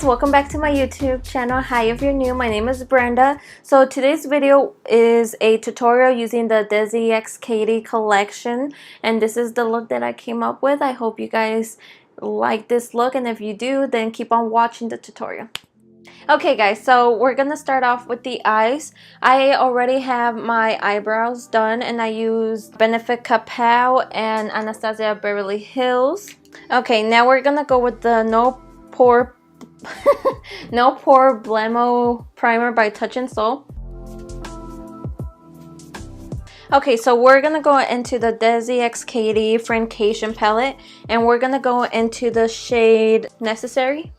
welcome back to my YouTube channel. Hi, if you're new, my name is Brenda. So today's video is a tutorial using the Desi x Katy collection, and this is the look that I came up with. I hope you guys like this look, and if you do, then keep on watching the tutorial. Okay guys, so we're gonna start off with the eyes. I already have my eyebrows done, and I used Benefit Kapow and Anastasia Beverly Hills. Okay, now we're gonna go with the No Pore Blemo Primer by Touch and Soul. Okay, so we're gonna go into the Desi x Katy Francation palette, and we're gonna go into the shade Necessary.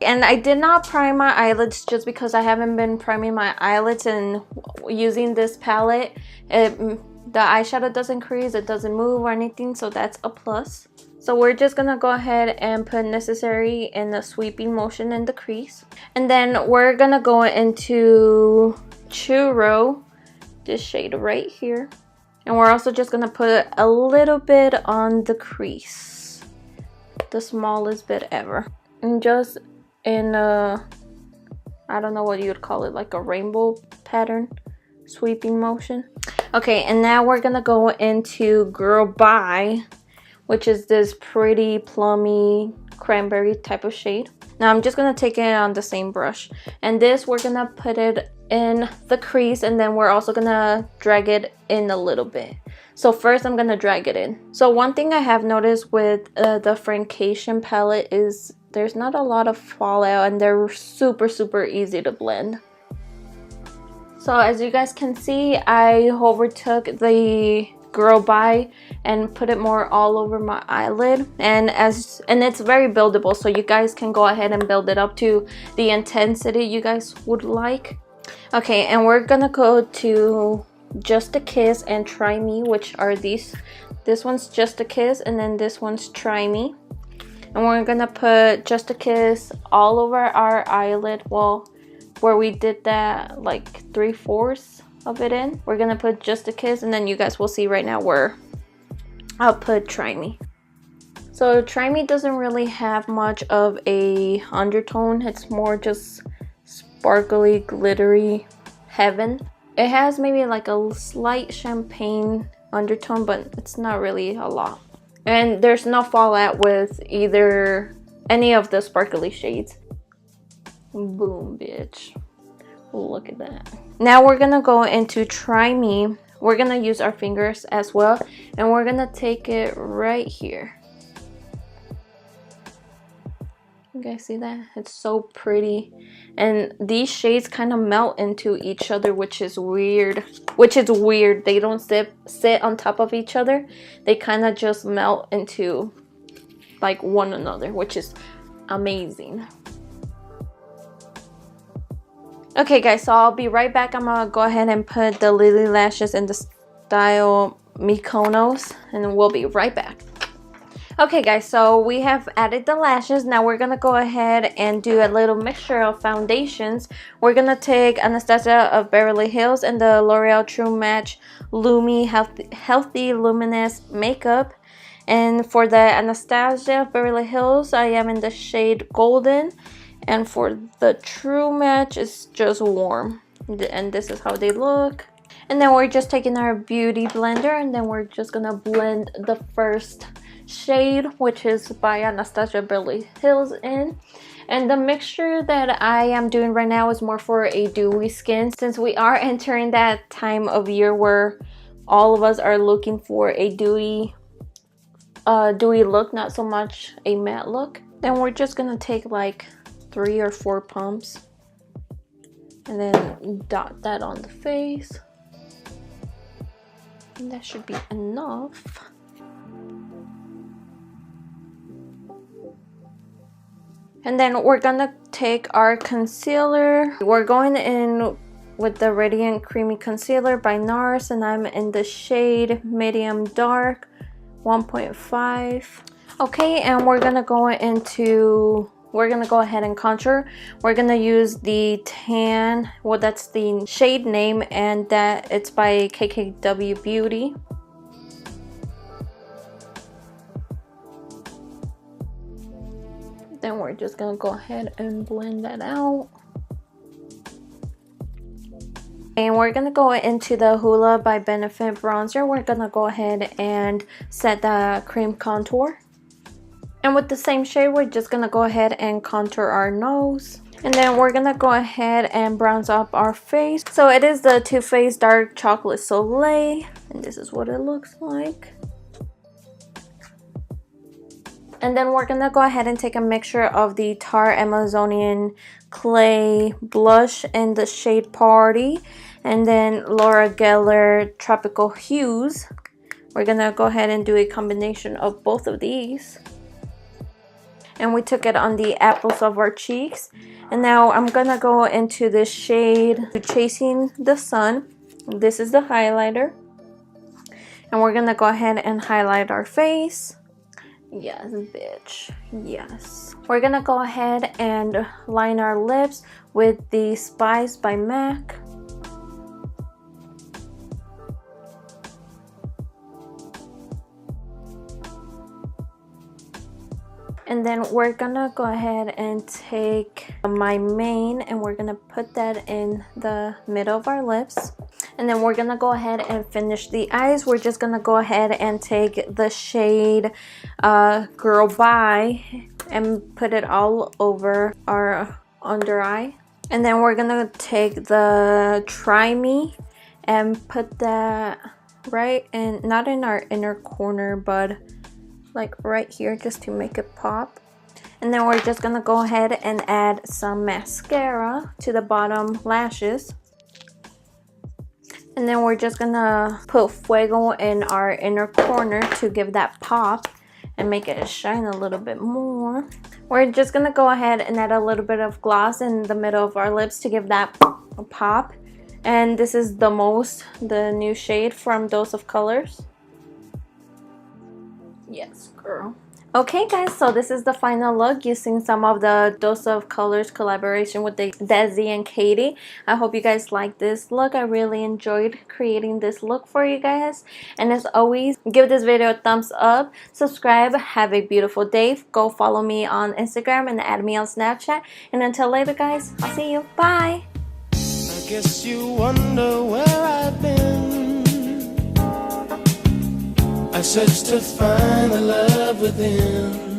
And I did not prime my eyelids just because I haven't been priming my eyelids, and using this palette, the eyeshadow doesn't crease, it doesn't move or anything, so that's a plus. So we're just gonna go ahead and put Necessary in a sweeping motion in the crease. And then we're gonna go into Churro, this shade right here. And we're also just gonna put a little bit on the crease, the smallest bit ever. And just in a, I don't know what you would call it, like a rainbow pattern, sweeping motion. Okay, and now we're gonna go into Girl Bye, which is this pretty plummy cranberry type of shade. Now I'm just gonna take it on the same brush, and this we're gonna put it in the crease, and then we're also gonna drag it in a little bit. So first I'm gonna drag it in. So one thing I have noticed with the Francation palette is there's not a lot of fallout, and they're super easy to blend. So as you guys can see, I overtook the Girl Bye and put it more all over my eyelid, and it's very buildable, so you guys can go ahead and build it up to the intensity you guys would like. Okay, and we're gonna go to Just a Kiss and Try Me, which are these. This one's Just a Kiss, and then this one's Try Me. And we're gonna put Just a Kiss all over our eyelid, well, where we did that like 3/4 of it in. We're gonna put Just a Kiss, and then you guys will see right now where I'll put Try Me. So Try Me doesn't really have much of a undertone. It's more just sparkly, glittery heaven. It has maybe like a slight champagne undertone, but it's not really a lot. And there's no fallout with any of the sparkly shades. Boom, bitch. Look at that. Now we're gonna go into Try Me. We're gonna use our fingers as well, and we're gonna take it right here. You guys see that? It's so pretty, and these shades kind of melt into each other, which is weird. They don't sit on top of each other. They kind of just melt into like one another, which is amazing. Okay guys, so I'll be right back. I'm gonna go ahead and put the Lily lashes in the style Mykonos, and we'll be right back. Okay guys, so we have added the lashes. Now we're gonna go ahead and do a little mixture of foundations. We're gonna take Anastasia of Beverly Hills and the L'Oreal True Match Lumi Healthy Luminous Makeup. And for the Anastasia of Beverly Hills, I am in the shade Golden. And for the True Match, it's just Warm. And this is how they look. And then we're just taking our beauty blender, and then we're just gonna blend the first shade, which is by Anastasia Beverly Hills in. And the mixture that I am doing right now is more for a dewy skin, since we are entering that time of year where all of us are looking for a dewy look, not so much a matte look. Then we're just gonna take like 3 or 4 pumps and then dot that on the face, and that should be enough. And then we're gonna take our concealer. We're going in with the Radiant Creamy Concealer by NARS, and I'm in the shade Medium Dark 1.5. Okay, and we're gonna go ahead and contour. We're gonna use the Tan, well, that's the shade name, and that it's by KKW Beauty. Then we're just gonna go ahead and blend that out. And we're gonna go into the Hoola by Benefit bronzer. We're gonna go ahead and set the cream contour. And with the same shade, we're just gonna go ahead and contour our nose. And then we're gonna go ahead and bronze up our face. So it is the Too Faced Dark Chocolate Soleil. And this is what it looks like. And then we're gonna go ahead and take a mixture of the Tarte Amazonian Clay blush in the shade Party, and then Laura Geller Tropical Hues. We're gonna go ahead and do a combination of both of these. And we took it on the apples of our cheeks. And now I'm gonna go into this shade Chasing the Sun. This is the highlighter. And we're gonna go ahead and highlight our face. Yes, bitch. Yes. We're gonna go ahead and line our lips with the Spice by MAC. And then we're gonna go ahead and take my mane and we're gonna put that in the middle of our lips. And then we're gonna go ahead and finish the eyes. We're just gonna go ahead and take the shade Girl Bye and put it all over our under eye. And then we're gonna take the Try Me and put that right in, not in our inner corner, but like right here, just to make it pop. And then we're just gonna go ahead and add some mascara to the bottom lashes. And then we're just gonna put Fuego in our inner corner to give that pop and make it shine a little bit more. We're just gonna go ahead and add a little bit of gloss in the middle of our lips to give that pop. And this is the new shade from Dose of Colors. Yes, girl. Okay guys, so this is the final look using some of the Dose of Colors collaboration with the Desi and Katy. I hope you guys like this look. I really enjoyed creating this look for you guys. And as always, give this video a thumbs up, subscribe, have a beautiful day. Go follow me on Instagram and add me on Snapchat. And until later guys, I'll see you. Bye! I guess you wonder where I've been. I searched to find the love within.